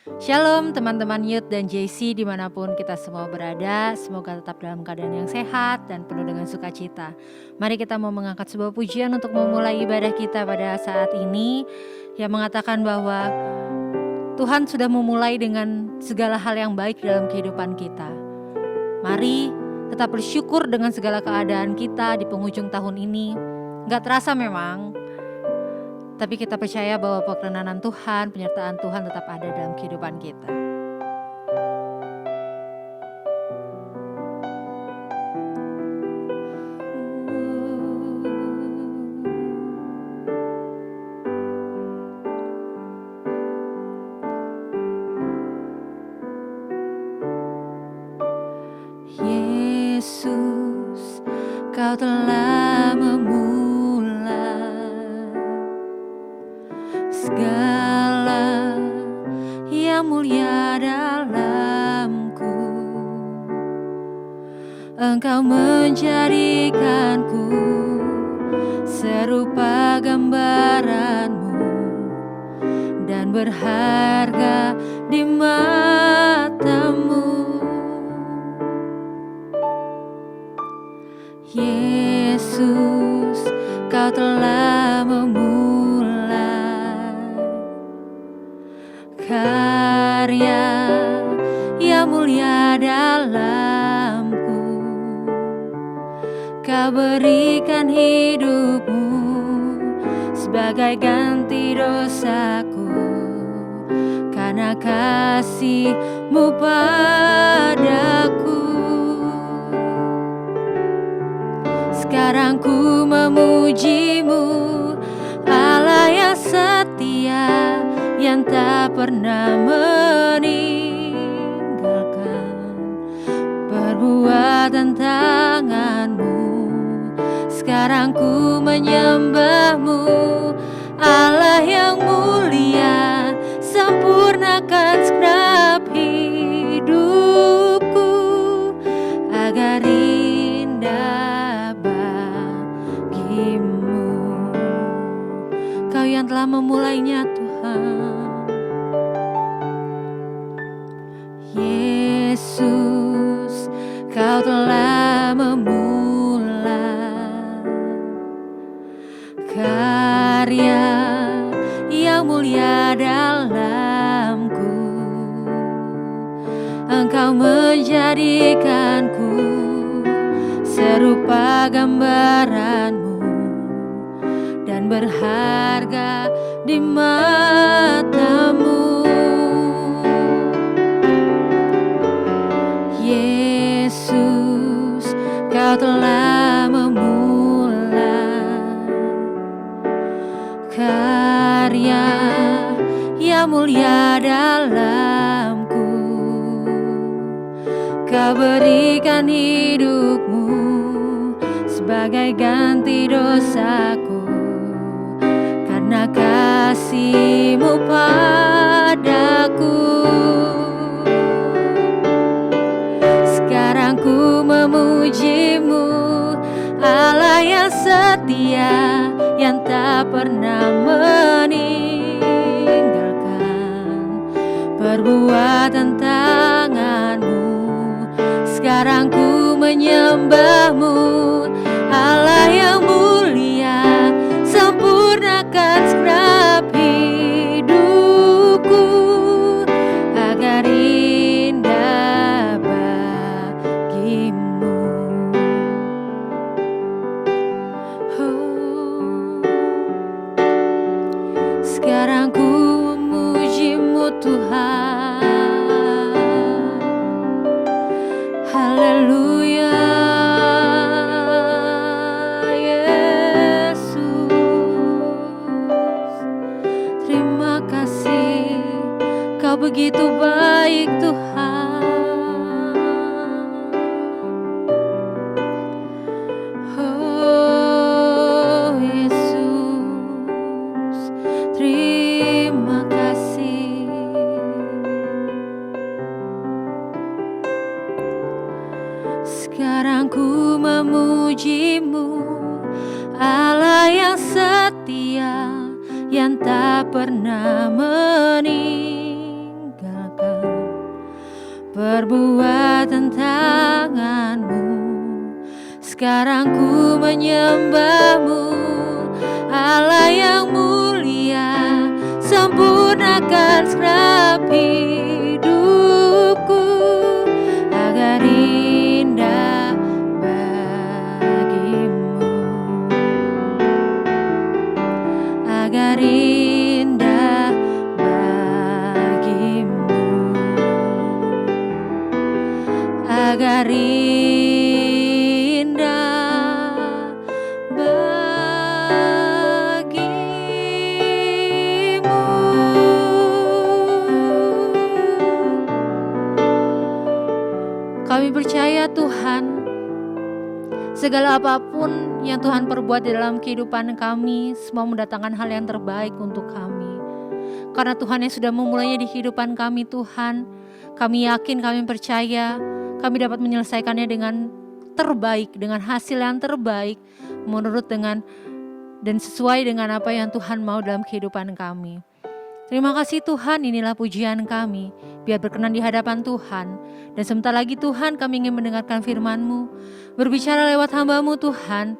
Shalom teman-teman Youth dan JC dimanapun kita semua berada. Semoga tetap dalam keadaan yang sehat dan penuh dengan sukacita. Mari kita mau mengangkat sebuah pujian untuk memulai ibadah kita pada saat ini, yang mengatakan bahwa Tuhan sudah memulai dengan segala hal yang baik dalam kehidupan kita. Mari tetap bersyukur dengan segala keadaan kita di penghujung tahun ini. Gak terasa memang, tapi kita percaya bahwa perkenanan Tuhan, penyertaan Tuhan tetap ada dalam kehidupan kita. Yesus, Kau telah segala yang mulia dalamku. Engkau menjadikanku serupa gambaran-Mu dan berharga di mata-Mu. Yesus, Kau telah karya yang mulia dalamku. Kau berikan hidup-Mu sebagai ganti dosaku, karena kasih-Mu padaku. Sekarang ku memuji-Mu, Allah yang setia, yang tak pernah meninggalkan perbuatan tangan-Mu. Sekarang ku menyembah-Mu, Allah yang mulia, sempurnakan segenap hidupku agar indah bagi-Mu. Kau yang telah memulainya, Tuhan. Yesus, Kau telah karya yang mulia dalamku. Engkau menjadikanku serupa gambaran-Mu dan berharga di mata-Mu. Yesus, Kau telah karya yang mulia dalamku. Kau berikan hidup-Mu sebagai ganti dosaku, karena kasih-Mu padaku. Sekarang ku memuji-Mu, Allah yang setia, yang tak pernah meninggalkan perbuatan tangan-Mu. Sekarang ku menyembah-Mu, Allah yang mulia, sempurnakan segenap hidupku agar indah bagi-Mu. Sekarang ku memuji-Mu, Tuhan. Haleluya, Yesus. Terima kasih, Kau begitu baik, Tuhan. Oh Yesus, terima kasih. Sekarang ku memuji-Mu, Allah yang setia, yang tak pernah meninggalkan perbuatan tangan-Mu. Sekarang ku menyembah-Mu, Allah yang mulia, sempurnakan segenap hidupku agar indah bagi-Mu, agar indah bagi-Mu, agar kami percaya Tuhan, segala apapun yang Tuhan perbuat di dalam kehidupan kami, semua mendatangkan hal yang terbaik untuk kami. Karena Tuhan yang sudah memulainya di kehidupan kami Tuhan, kami yakin, kami percaya, kami dapat menyelesaikannya dengan terbaik, dengan hasil yang terbaik, menurut dengan dan sesuai dengan apa yang Tuhan mau dalam kehidupan kami. Terima kasih Tuhan, inilah pujian kami, biar berkenan di hadapan Tuhan. Dan sebentar lagi Tuhan, kami ingin mendengarkan firman-Mu, berbicara lewat hamba-Mu Tuhan.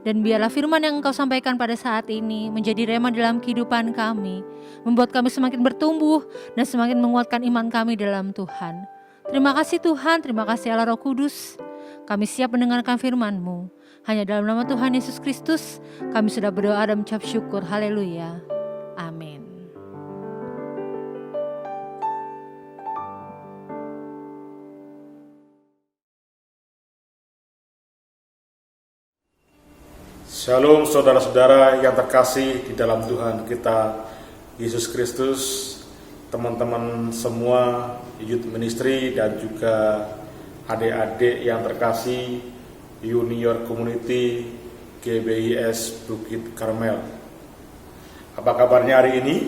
Dan biarlah firman yang Engkau sampaikan pada saat ini menjadi rema dalam kehidupan kami, membuat kami semakin bertumbuh dan semakin menguatkan iman kami dalam Tuhan. Terima kasih Tuhan, terima kasih Allah Roh Kudus. Kami siap mendengarkan firman-Mu. Hanya dalam nama Tuhan Yesus Kristus, kami sudah berdoa dan mengucap syukur. Haleluya. Amin. Shalom saudara-saudara yang terkasih di dalam Tuhan kita Yesus Kristus, teman-teman semua Youth Ministry dan juga adik-adik yang terkasih Junior Community GBIS Bukit Karmel. Apa kabarnya hari ini?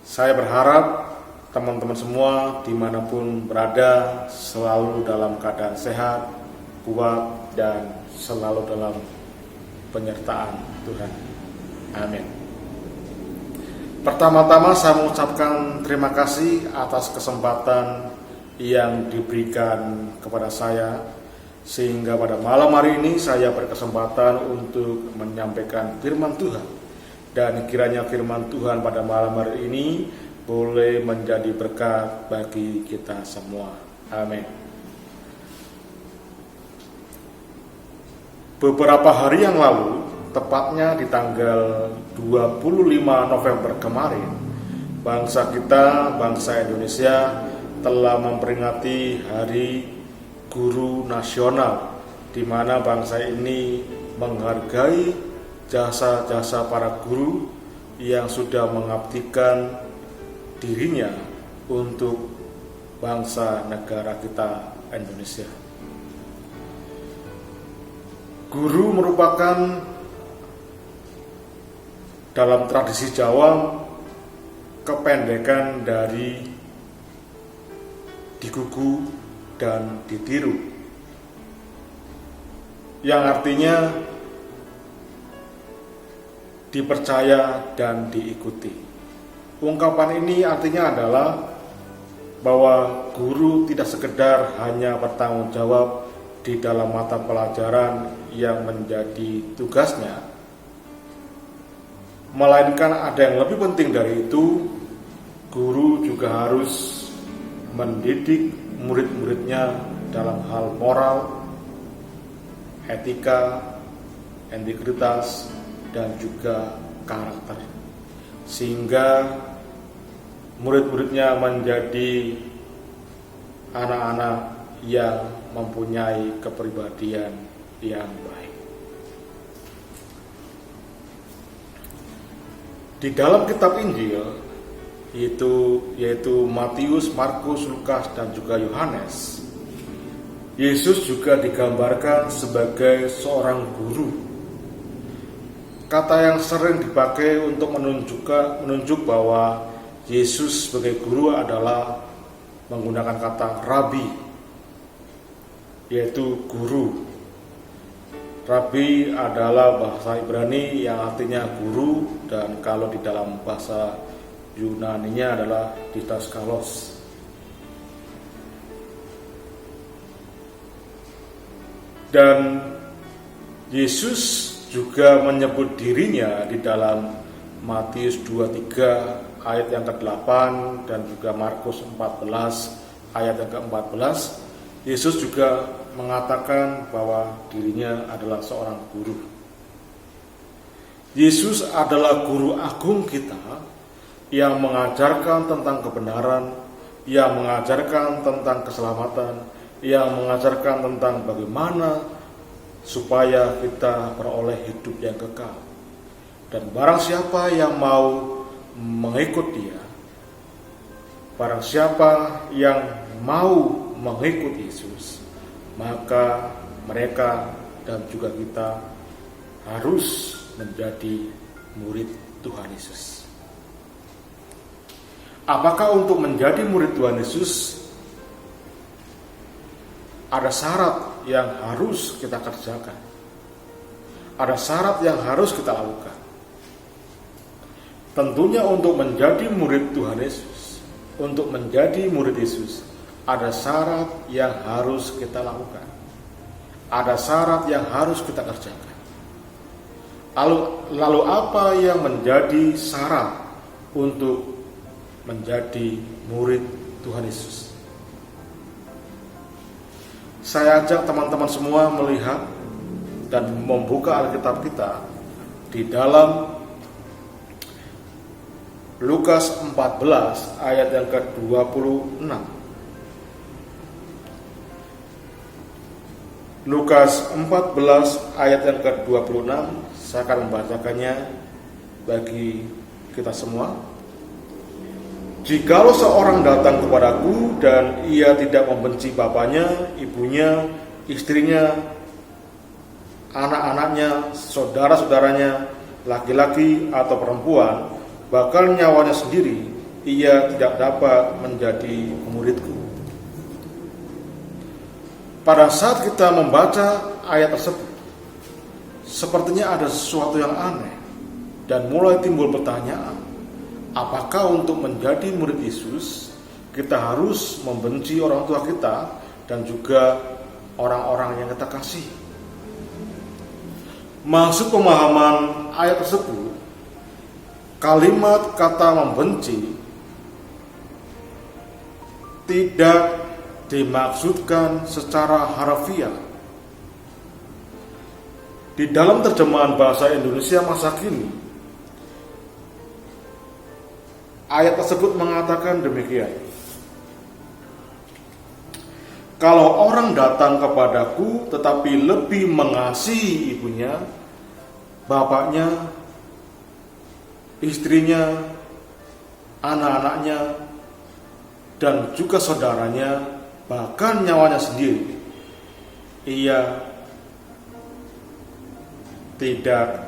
Saya berharap teman-teman semua dimanapun berada selalu dalam keadaan sehat, kuat, dan selalu dalam penyertaan Tuhan. Amin. Pertama-tama saya mengucapkan terima kasih atas kesempatan yang diberikan kepada saya, sehingga pada malam hari ini saya berkesempatan untuk menyampaikan firman Tuhan. Dan kiranya firman Tuhan pada malam hari ini boleh menjadi berkat bagi kita semua. Amin. Beberapa hari yang lalu, tepatnya di tanggal 25 November kemarin, bangsa kita, bangsa Indonesia telah memperingati Hari Guru Nasional, di mana bangsa ini menghargai jasa-jasa para guru yang sudah mengabdikan dirinya untuk bangsa negara kita Indonesia. Guru merupakan dalam tradisi Jawa kependekan dari digugu dan ditiru, yang artinya dipercaya dan diikuti. Ungkapan ini artinya adalah bahwa guru tidak sekedar hanya bertanggung jawab di dalam mata pelajaran yang menjadi tugasnya, melainkan ada yang lebih penting dari itu. Guru juga harus mendidik murid-muridnya dalam hal moral, etika, integritas, dan juga karakter, sehingga murid-muridnya menjadi anak-anak yang mempunyai kepribadian yang baik. Di dalam kitab Injil yaitu Matius, Markus, Lukas, dan juga Yohanes, Yesus juga digambarkan sebagai seorang guru. Kata yang sering dipakai untuk menunjuk bahwa Yesus sebagai guru adalah menggunakan kata rabi, yaitu guru. Rabi adalah bahasa Ibrani yang artinya guru, dan kalau di dalam bahasa Yunaninya adalah didaskalos. Dan Yesus juga menyebut dirinya di dalam Matius 23 ayat yang ke-8 dan juga Markus 14 ayat yang ke-14. Yesus juga mengatakan bahwa dirinya adalah seorang guru. Yesus adalah guru agung kita yang mengajarkan tentang kebenaran, yang mengajarkan tentang keselamatan, yang mengajarkan tentang bagaimana supaya kita beroleh hidup yang kekal. Dan barang siapa yang mau mengikut dia, barang siapa yang mau mengikut Yesus, maka mereka dan juga kita harus menjadi murid Tuhan Yesus. Apakah untuk menjadi murid Tuhan Yesus ada syarat yang harus kita kerjakan? Ada syarat yang harus kita lakukan. Tentunya untuk menjadi murid Tuhan Yesus, untuk menjadi murid Yesus, ada syarat yang harus kita lakukan. Ada syarat yang harus kita kerjakan. Lalu apa yang menjadi syarat untuk menjadi murid Tuhan Yesus? Saya ajak teman-teman semua melihat dan membuka Alkitab kita di dalam Lukas 14 ayat yang ke-26. Lukas 14 ayat yang ke-26, saya akan membacakannya bagi kita semua. Jikalau seorang datang kepadaku dan ia tidak membenci bapaknya, ibunya, istrinya, anak-anaknya, saudara-saudaranya, laki-laki atau perempuan, bahkan nyawanya sendiri, ia tidak dapat menjadi muridku. Pada saat kita membaca ayat tersebut, sepertinya ada sesuatu yang aneh dan mulai timbul pertanyaan, apakah untuk menjadi murid Yesus kita harus membenci orang tua kita dan juga orang-orang yang kita kasih? Maksud pemahaman ayat tersebut, kalimat kata membenci tidak dimaksudkan secara harfiah. Di dalam terjemahan bahasa Indonesia masa kini, ayat tersebut mengatakan demikian. Kalau orang datang kepadaku tetapi lebih mengasihi ibunya, bapaknya, istrinya, anak-anaknya, dan juga saudaranya, bahkan nyawanya sendiri, ia tidak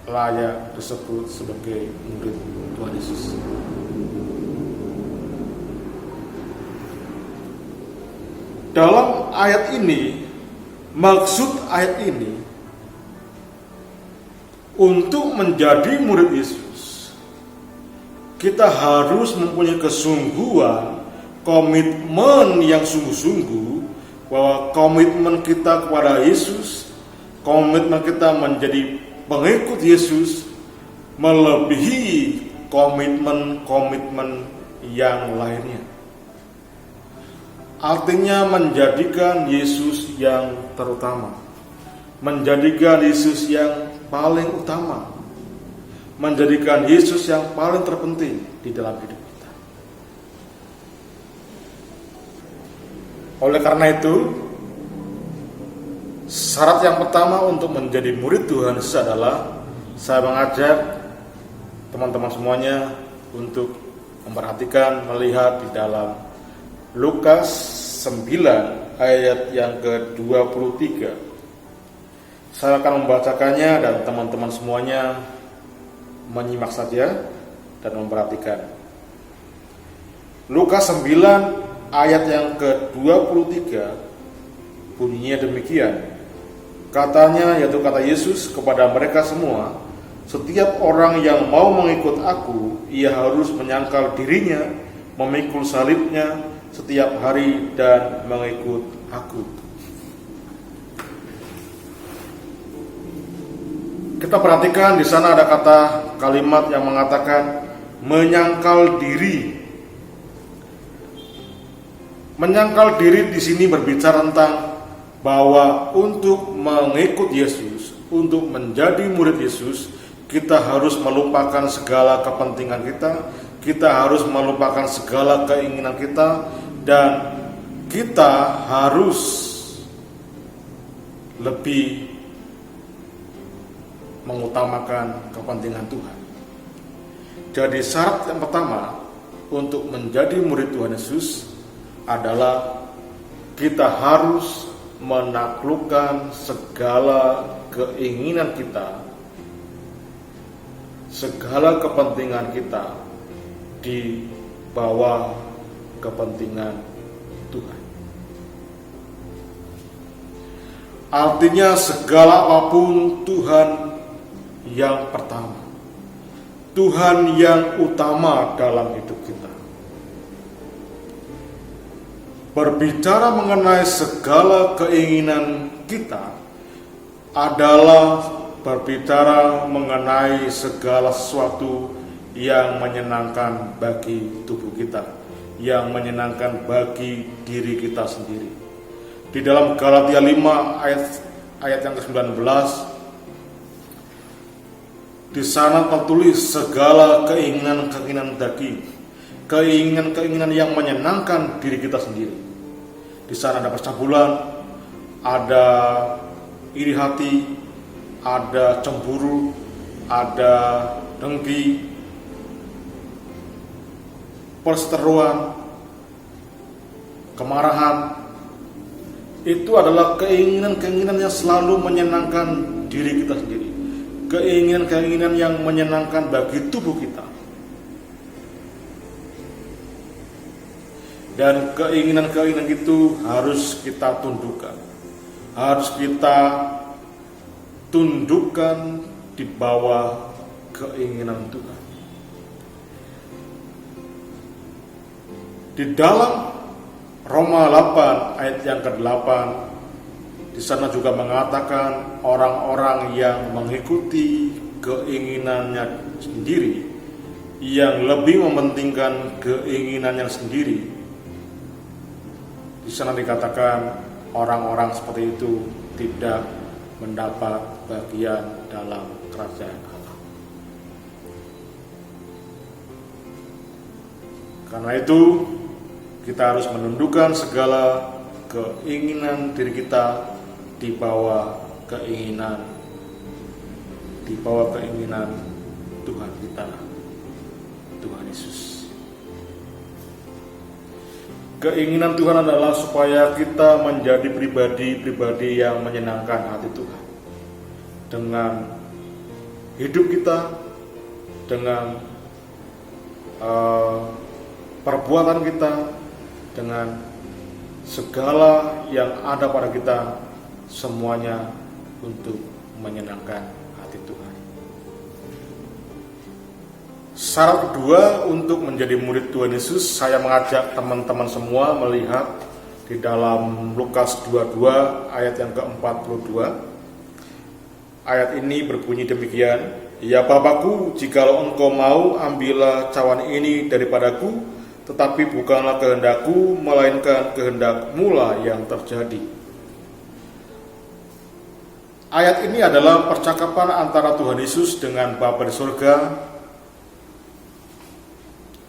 layak disebut sebagai murid Tuhan Yesus. Dalam ayat ini, maksud ayat ini, untuk menjadi murid Yesus, kita harus mempunyai kesungguhan, komitmen yang sungguh-sungguh, bahwa komitmen kita kepada Yesus, komitmen kita menjadi pengikut Yesus, melebihi komitmen-komitmen yang lainnya. Artinya menjadikan Yesus yang terutama, menjadikan Yesus yang paling utama, menjadikan Yesus yang paling terpenting di dalam hidup kita. Oleh karena itu, syarat yang pertama untuk menjadi murid Tuhan Yesus adalah, saya mengajak teman-teman semuanya untuk memperhatikan, melihat di dalam Lukas 9 ayat yang ke-23. Saya akan membacakannya dan teman-teman semuanya menyimak saja dan memperhatikan. Lukas 9 ayat yang ke-23 bunyinya demikian. Katanya, yaitu kata Yesus kepada mereka semua, setiap orang yang mau mengikut aku, ia harus menyangkal dirinya, memikul salibnya setiap hari dan mengikut aku. Kita perhatikan di sana ada kata kalimat yang mengatakan menyangkal diri. Menyangkal diri di sini berbicara tentang bahwa untuk mengikut Yesus, untuk menjadi murid Yesus, kita harus melupakan segala kepentingan kita harus melupakan segala keinginan kita, dan kita harus lebih mengutamakan kepentingan Tuhan. Jadi syarat yang pertama untuk menjadi murid Tuhan Yesus adalah kita harus menaklukkan segala keinginan kita, segala kepentingan kita di bawah kepentingan Tuhan. Artinya segala apapun Tuhan yang pertama, Tuhan yang utama dalam hidup kita. Berbicara mengenai segala keinginan kita adalah berbicara mengenai segala sesuatu yang menyenangkan bagi tubuh kita, yang menyenangkan bagi diri kita sendiri. Di dalam Galatia 5 ayat yang ke-19, di sana tertulis segala keinginan-keinginan daging, keinginan-keinginan yang menyenangkan diri kita sendiri. Di sana ada percabulan, ada iri hati, ada cemburu, ada dengki, perseteruan, kemarahan. Itu adalah keinginan-keinginan yang selalu menyenangkan diri kita sendiri, keinginan-keinginan yang menyenangkan bagi tubuh kita. Dan keinginan-keinginan itu harus kita tundukkan, harus kita tundukkan di bawah keinginan Tuhan. Di dalam Roma 8 ayat yang ke-8, di sana juga mengatakan orang-orang yang mengikuti keinginannya sendiri, yang lebih mementingkan keinginannya sendiri. Di sana dikatakan orang-orang seperti itu tidak mendapat bagian dalam kerajaan Allah. Karena itu kita harus menundukkan segala keinginan diri kita di bawah keinginan Tuhan kita, Tuhan Yesus. Keinginan Tuhan adalah supaya kita menjadi pribadi-pribadi yang menyenangkan hati Tuhan. Dengan hidup kita, dengan perbuatan kita, dengan segala yang ada pada kita, semuanya untuk menyenangkan hati Tuhan. Syarat kedua untuk menjadi murid Tuhan Yesus, saya mengajak teman-teman semua melihat di dalam Lukas 22 ayat yang ke-42. Ayat ini berbunyi demikian, "Ya Bapakku, jikalau engkau mau, ambillah cawan ini daripadaku, tetapi bukanlah kehendakku, melainkan kehendak-Mu lah yang terjadi." Ayat ini adalah percakapan antara Tuhan Yesus dengan Bapa di surga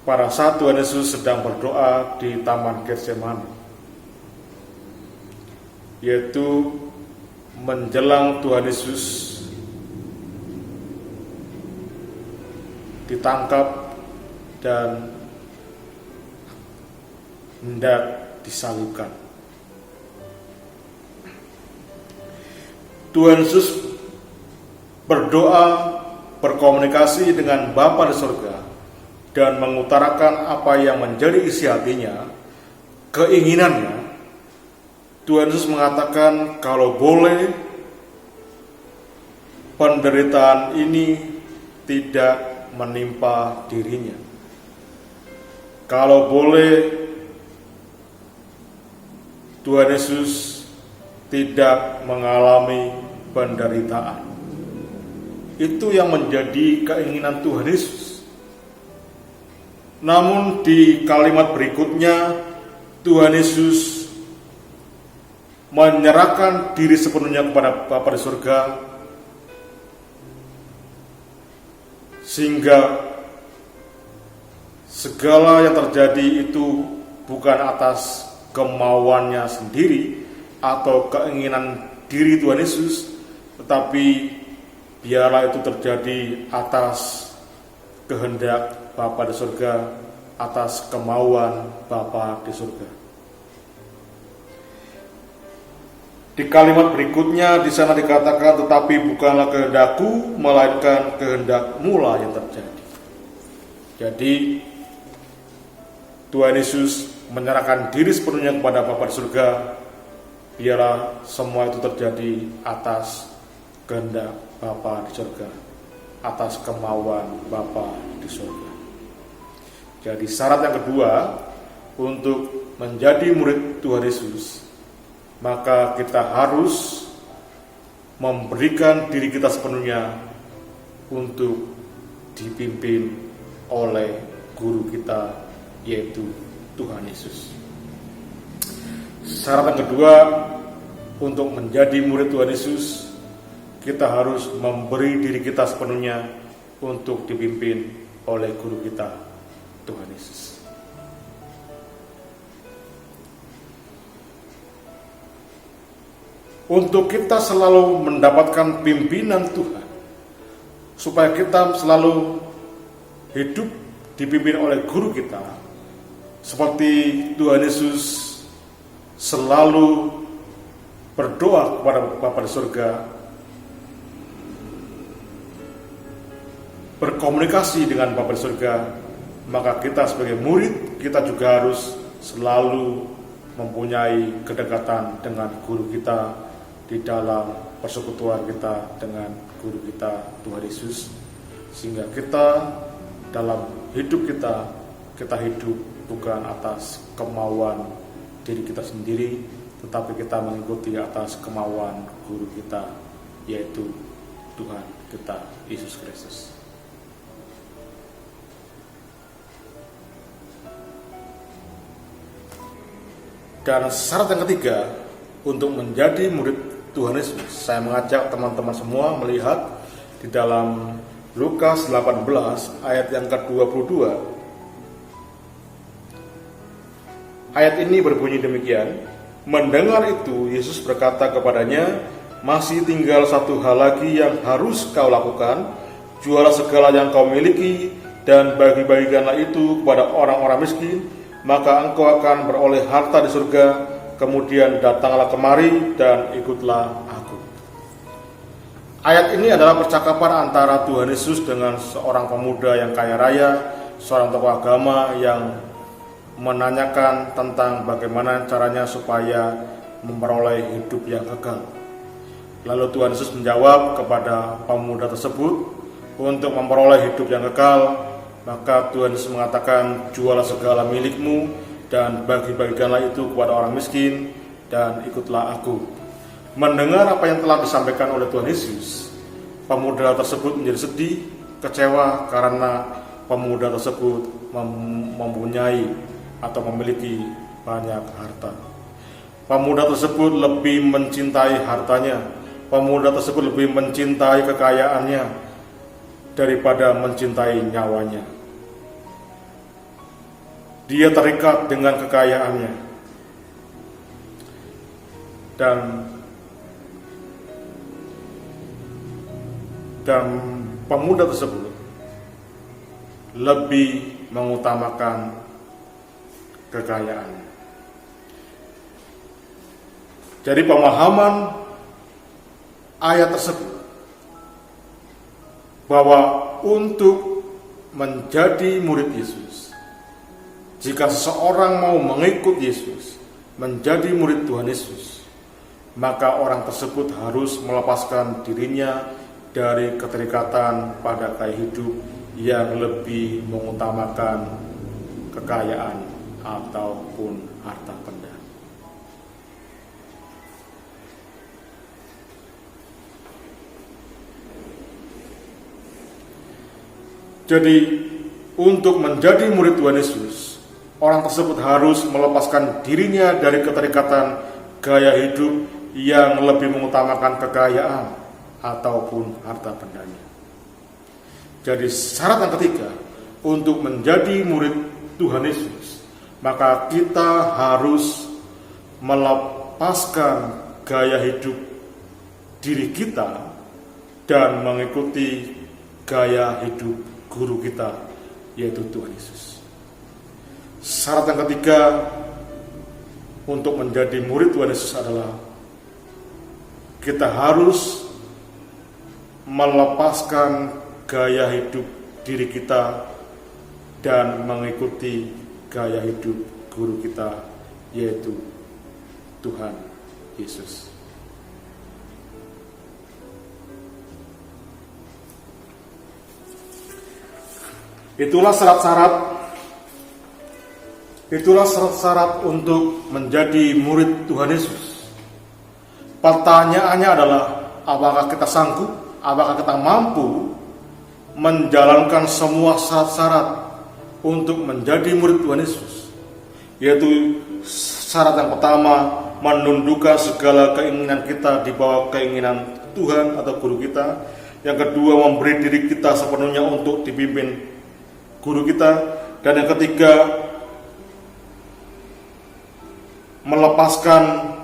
pada saat Tuhan Yesus sedang berdoa di Taman Getsemani, yaitu menjelang Tuhan Yesus ditangkap dan hendak disalibkan. Tuhan Yesus berdoa, berkomunikasi dengan Bapa di surga, dan mengutarakan apa yang menjadi isi hatinya, keinginannya. Tuhan Yesus mengatakan kalau boleh penderitaan ini tidak menimpa dirinya, kalau boleh Tuhan Yesus tidak mengalami penderitaan. Itu yang menjadi keinginan Tuhan Yesus. Namun di kalimat berikutnya Tuhan Yesus menyerahkan diri sepenuhnya kepada Bapa di surga, sehingga segala yang terjadi itu bukan atas kemauannya sendiri atau keinginan diri Tuhan Yesus, tetapi biarlah itu terjadi atas kehendak Bapa di surga, atas kemauan Bapa di surga. Di kalimat berikutnya di sana dikatakan, tetapi bukanlah kehendakku, melainkan kehendakmu lah yang terjadi. Jadi Tuhan Yesus menyerahkan diri sepenuhnya kepada Bapa di surga, biarlah semua itu terjadi atas kehendak Bapa di surga, atas kemauan Bapa di surga. Jadi syarat yang kedua untuk menjadi murid Tuhan Yesus, maka kita harus memberikan diri kita sepenuhnya untuk dipimpin oleh guru kita, yaitu Tuhan Yesus. Syarat yang kedua untuk menjadi murid Tuhan Yesus, kita harus memberi diri kita sepenuhnya untuk dipimpin oleh guru kita, Tuhan Yesus. Untuk kita selalu mendapatkan pimpinan Tuhan, supaya kita selalu hidup dipimpin oleh guru kita, seperti Tuhan Yesus selalu berdoa kepada Bapa di surga, berkomunikasi dengan Bapa di surga, maka kita sebagai murid, kita juga harus selalu mempunyai kedekatan dengan guru kita di dalam persekutuan kita dengan guru kita, Tuhan Yesus, sehingga kita dalam hidup kita hidup bukan atas kemauan diri kita sendiri, tetapi kita mengikuti atas kemauan guru kita, yaitu Tuhan kita, Yesus Kristus. Dan syarat yang ketiga untuk menjadi murid Tuhan Yesus, saya mengajak teman-teman semua melihat di dalam Lukas 18 ayat yang ke-22. Ayat ini berbunyi demikian, mendengar itu Yesus berkata kepadanya, masih tinggal satu hal lagi yang harus kau lakukan, jualah segala yang kau miliki dan bagi-bagikanlah itu kepada orang-orang miskin, maka engkau akan beroleh harta di surga. Kemudian datanglah kemari dan ikutlah aku. Ayat ini adalah percakapan antara Tuhan Yesus dengan seorang pemuda yang kaya raya, seorang tokoh agama yang menanyakan tentang bagaimana caranya supaya memperoleh hidup yang kekal. Lalu Tuhan Yesus menjawab kepada pemuda tersebut, untuk memperoleh hidup yang kekal, maka Tuhan Yesus mengatakan, jualah segala milikmu dan bagi-bagikanlah itu kepada orang miskin, dan ikutlah aku. Mendengar apa yang telah disampaikan oleh Tuhan Yesus, pemuda tersebut menjadi sedih, kecewa karena pemuda tersebut mempunyai atau memiliki banyak harta. Pemuda tersebut lebih mencintai hartanya, pemuda tersebut lebih mencintai kekayaannya daripada mencintai nyawanya. Dia terikat dengan kekayaannya, dan pemuda tersebut lebih mengutamakan kekayaannya. Jadi pemahaman ayat tersebut bahwa untuk menjadi murid Yesus, jika seseorang mau mengikut Yesus, menjadi murid Tuhan Yesus, maka orang tersebut harus melepaskan dirinya dari keterikatan pada gaya hidup yang lebih mengutamakan kekayaan ataupun harta benda. Jadi untuk menjadi murid Tuhan Yesus, orang tersebut harus melepaskan dirinya dari keterikatan gaya hidup yang lebih mengutamakan kekayaan ataupun harta bendanya. Jadi syarat yang ketiga untuk menjadi murid Tuhan Yesus, maka kita harus melepaskan gaya hidup diri kita dan mengikuti gaya hidup guru kita, yaitu Tuhan Yesus. Syarat yang ketiga untuk menjadi murid Tuhan Yesus adalah kita harus melepaskan gaya hidup diri kita dan mengikuti gaya hidup guru kita, yaitu Tuhan Yesus. Itulah syarat-syarat untuk menjadi murid Tuhan Yesus. Pertanyaannya adalah, apakah kita sanggup, apakah kita mampu menjalankan semua syarat-syarat untuk menjadi murid Tuhan Yesus? Yaitu syarat yang pertama, menundukkan segala keinginan kita di bawah keinginan Tuhan atau guru kita. Yang kedua, memberi diri kita sepenuhnya untuk dipimpin guru kita. Dan yang ketiga, melepaskan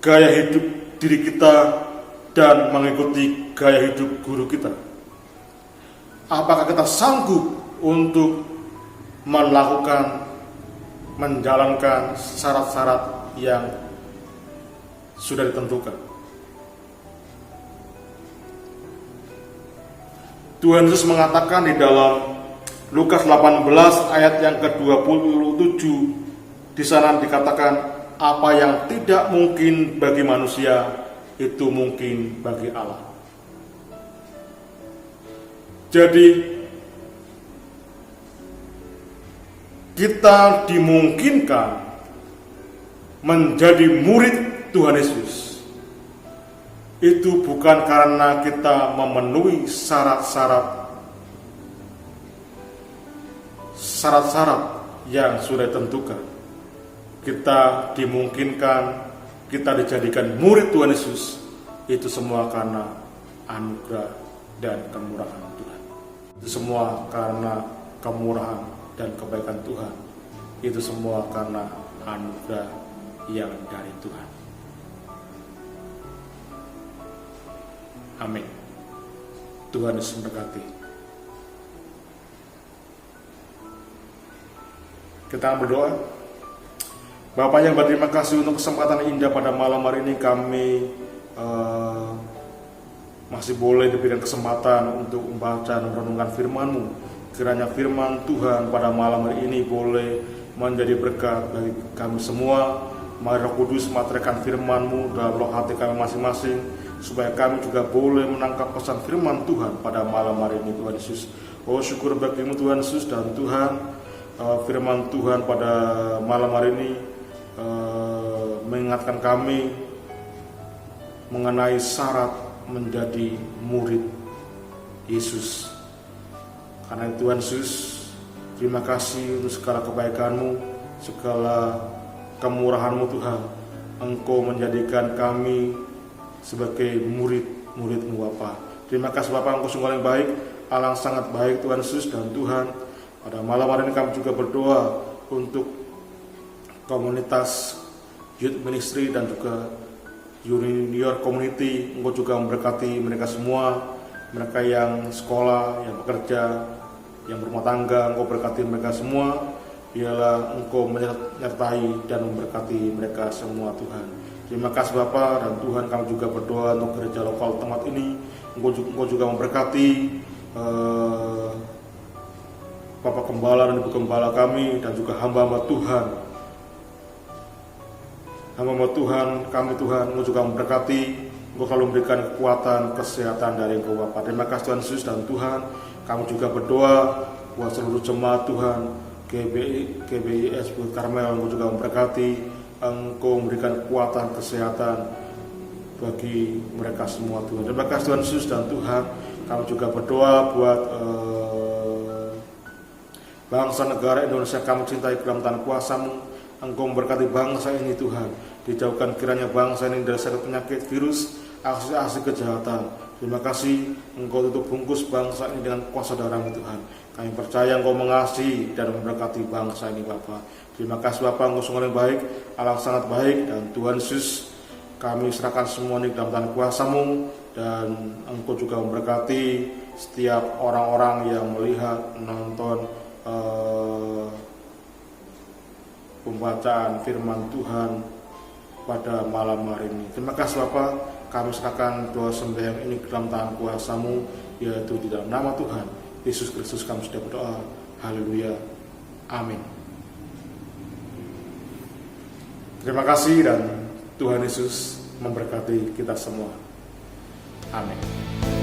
gaya hidup diri kita dan mengikuti gaya hidup guru kita. Apakah kita sanggup untuk menjalankan syarat-syarat yang sudah ditentukan? Tuhan Yesus mengatakan di dalam Lukas 18 ayat yang ke-27, di sana dikatakan, apa yang tidak mungkin bagi manusia itu mungkin bagi Allah. Jadi kita dimungkinkan menjadi murid Tuhan Yesus itu bukan karena kita memenuhi syarat-syarat yang sudah ditentukan. Kita dimungkinkan, kita dijadikan murid Tuhan Yesus, itu semua karena anugerah dan kemurahan Tuhan. Itu semua karena kemurahan dan kebaikan Tuhan. Itu semua karena anugerah yang dari Tuhan. Amin. Tuhan Yesus memberkati. Kita berdoa. Bapa yang berterima kasih untuk kesempatan yang indah pada malam hari ini. Kami masih boleh diberikan kesempatan untuk membaca dan merenungkan firman-Mu. Kiranya firman Tuhan pada malam hari ini boleh menjadi berkat bagi kami semua. Mari Roh Kudus menyatakan firman-Mu dalam roh hati kami masing-masing, supaya kami juga boleh menangkap pesan firman Tuhan pada malam hari ini, Tuhan Yesus. Oh, syukur bagi-Mu Tuhan Yesus. Dan Tuhan, firman Tuhan pada malam hari ini mengingatkan kami mengenai syarat menjadi murid Yesus. Karena Tuhan Yesus, terima kasih untuk segala kebaikan-Mu, segala kemurahan-Mu Tuhan. Engkau menjadikan kami sebagai murid-murid-Mu Bapa. Terima kasih Bapa, Engkau sungguh yang baik, Allah sangat baik Tuhan Yesus. Dan Tuhan, pada malam hari ini kami juga berdoa untuk komunitas youth ministry dan juga junior community. Engkau juga memberkati mereka semua, mereka yang sekolah, yang bekerja, yang berumah tangga. Engkau berkati mereka semua. Biarlah Engkau menyertai dan memberkati mereka semua Tuhan. Terima kasih Bapa. Dan Tuhan, kami juga berdoa untuk gereja lokal tempat ini. Engkau juga memberkati Bapak Gembala dan Ibu Gembala kami, dan juga hamba-hamba Tuhan. Hamba-hamba Tuhan kami Tuhan, Engkau juga memberkati. Engkau selalu memberikan kekuatan, kesehatan dari Engkau Bapa. Terima kasih Tuhan Yesus. Dan Tuhan, kami juga berdoa buat seluruh jemaat Tuhan GBIS Bukit Karmel. Engkau juga memberkati. Engkau memberikan kekuatan, kesehatan bagi mereka semua Tuhan. Terima kasih Tuhan Yesus. Dan Tuhan, kami juga berdoa buat Bangsa negara Indonesia kami cintai dalam tangan kuasa-Mu. Engkau memberkati bangsa ini Tuhan. Dijauhkan kiranya bangsa ini dari segala penyakit, virus, aksi-aksi kejahatan. Terima kasih Engkau tutup bungkus bangsa ini dengan kuasa darah-Mu Tuhan. Kami percaya Engkau mengasihi dan memberkati bangsa ini Bapa. Terima kasih Bapa, Engkau sungguh yang baik, Allah sangat baik, dan Tuhan Yesus, kami serahkan semua ini dalam tangan kuasa-Mu, dan Engkau juga memberkati setiap orang-orang yang melihat, menonton pembacaan firman Tuhan pada malam hari ini. Terima kasih Bapa, kami serahkan doa sembahyang ini ke dalam tangan kuasa-Mu, yaitu di dalam nama Tuhan Yesus Kristus kami sudah berdoa. Haleluya. Amin. Terima kasih dan Tuhan Yesus memberkati kita semua. Amin.